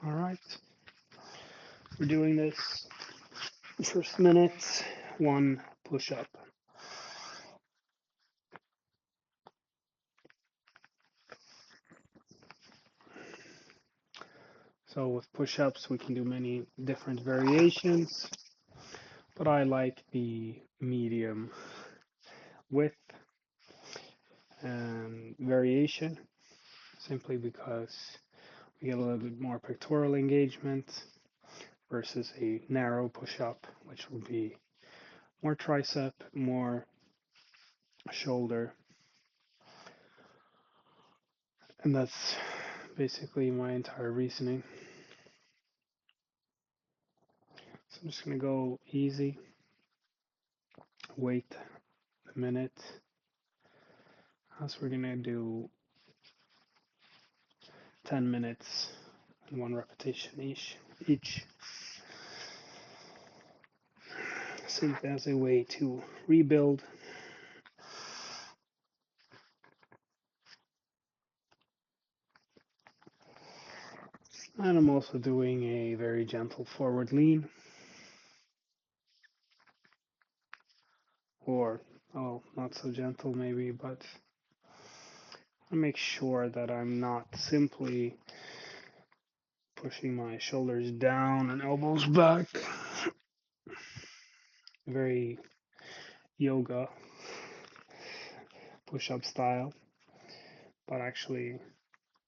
All right, we're doing this first minute, one push up. So with push ups, we can do many different variations, but I like the medium width and variation simply because we get a little bit more pectoral engagement versus a narrow push up, which would be more tricep, more shoulder. And that's basically my entire reasoning. So I'm just going to go easy, wait a minute. So we're going to do 10 minutes and one repetition each. Simply as a way to rebuild. And I'm also doing a very gentle forward lean. Or, oh, not so gentle maybe, but I make sure that I'm not simply pushing my shoulders down and elbows back. Very yoga push-up style, but actually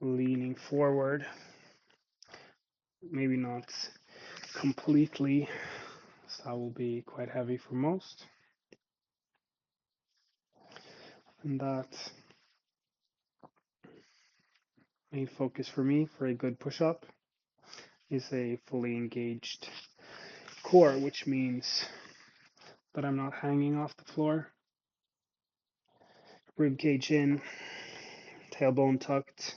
leaning forward. Maybe not completely, so that will be quite heavy for most. And that main focus for me for a good push-up is a fully engaged core, which means that I'm not hanging off the floor. Rib cage in, tailbone tucked.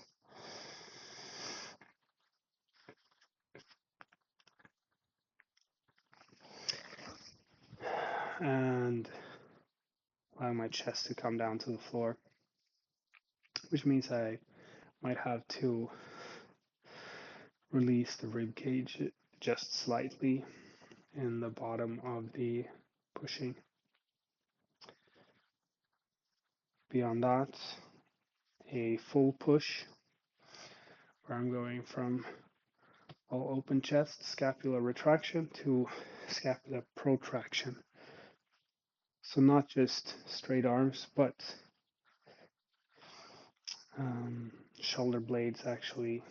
And allow my chest to come down to the floor, which means I might have to release the rib cage just slightly in the bottom of the pushing. Beyond that, a full push where I'm going from all open chest, scapular retraction to scapular protraction. So not just straight arms, but shoulder blades actually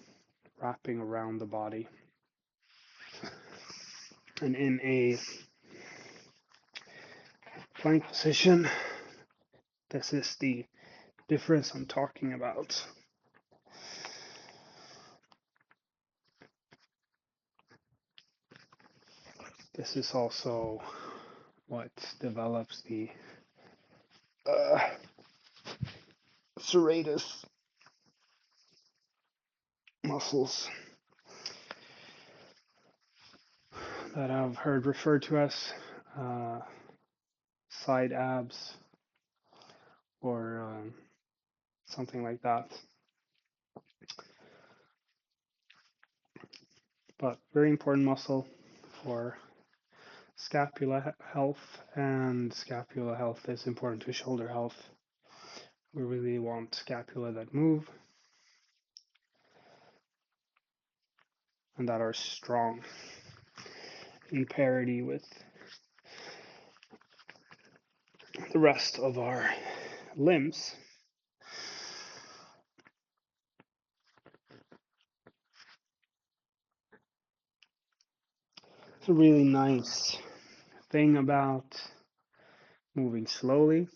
wrapping around the body. And in a plank position, this is the difference I'm talking about. This is also what develops the serratus muscles that I've heard referred to as side abs or something like that. But very important muscle for scapula health, and scapula health is important to shoulder health. We really want scapula that move and that are strong in parity with the rest of our limbs. It's a really nice thing about moving slowly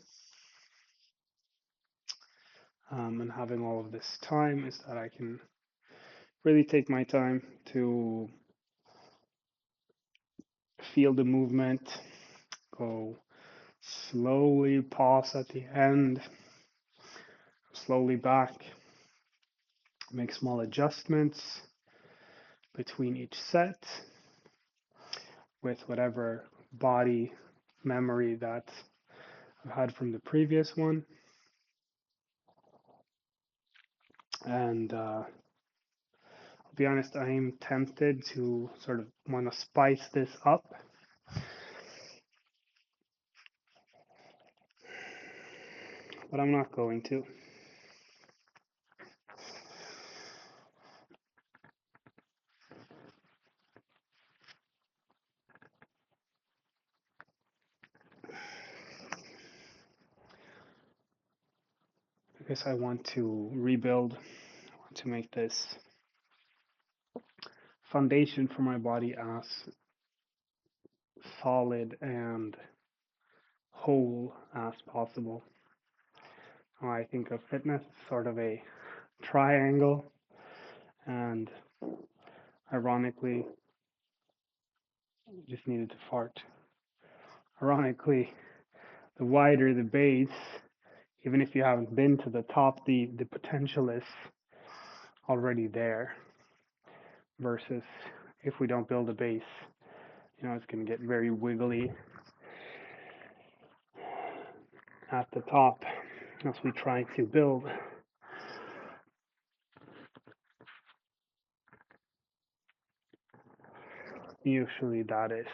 and having all of this time is that I can really take my time to feel the movement, go slowly, pause at the end, slowly back, make small adjustments between each set with whatever body memory that I've had from the previous one. And I'll be honest, I'm tempted to sort of want to spice this up, but I'm not going to. Because I want to rebuild, I want to make this foundation for my body as solid and whole as possible. I think of fitness as sort of a triangle, and ironically, just needed to fart. Ironically, the wider the base, even if you haven't been to the top, the potential is already there. Versus if we don't build a base, it's going to get very wiggly at the top as we try to build. Usually that is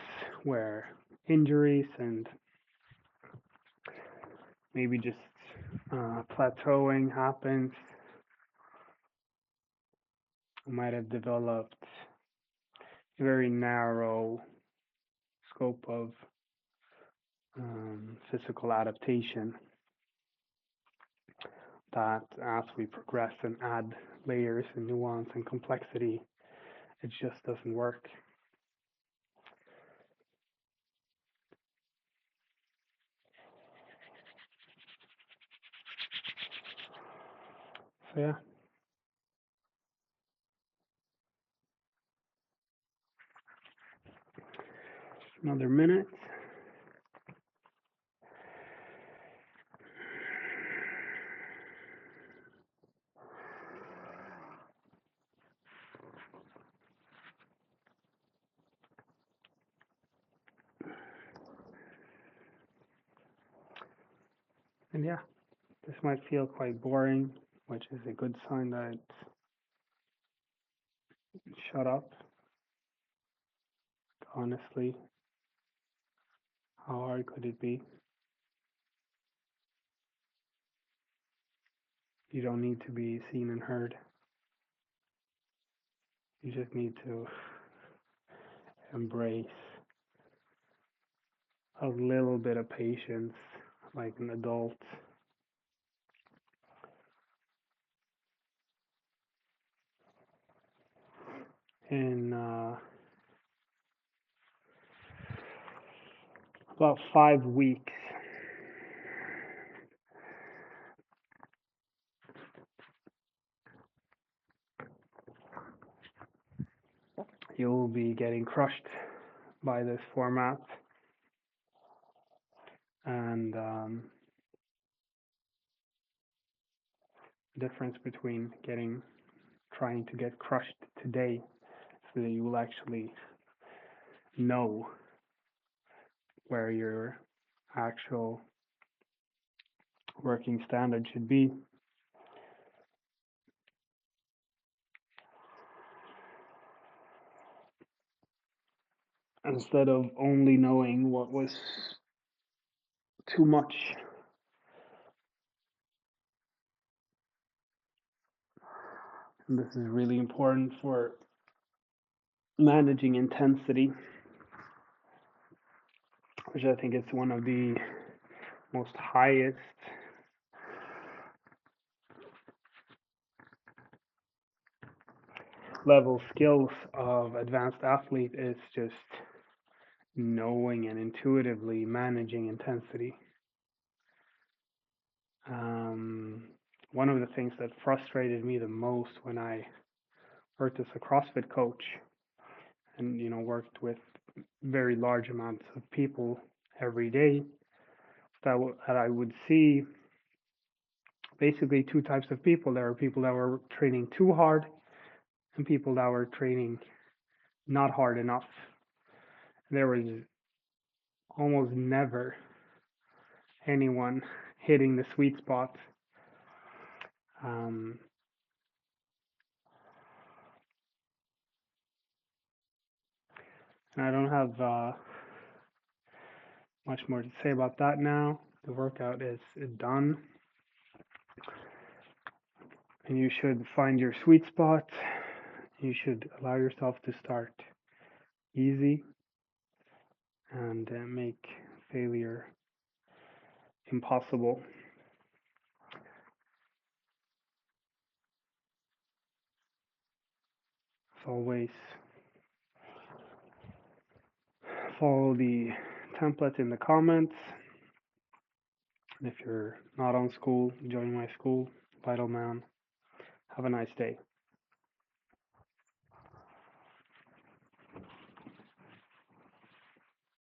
where injuries and maybe just plateauing happens. I might have developed a very narrow scope of physical adaptation that as we progress and add layers and nuance and complexity, it just doesn't work. So yeah. Another minute. And yeah, this might feel quite boring, which is a good sign that it's shut up. Honestly, how hard could it be? You don't need to be seen and heard. You just need to embrace a little bit of patience like an adult. In about 5 weeks, you'll be getting crushed by this format. And the difference between trying to get crushed today so that you will actually know where your actual working standard should be. Instead of only knowing what was too much. And this is really important for managing intensity, which I think is one of the most highest level skills of advanced athlete is just knowing and intuitively managing intensity. One of the things that frustrated me the most when I worked as a CrossFit coach and worked with very large amounts of people every day, that I would see basically two types of people. There were people that were training too hard and people that were training not hard enough. There was almost never anyone hitting the sweet spot. And I don't have much more to say about that now. The workout is done. And you should find your sweet spot. You should allow yourself to start easy and make failure impossible. As always, follow the template in the comments. And if you're not on school, join my school, Vital Man. Have a nice day.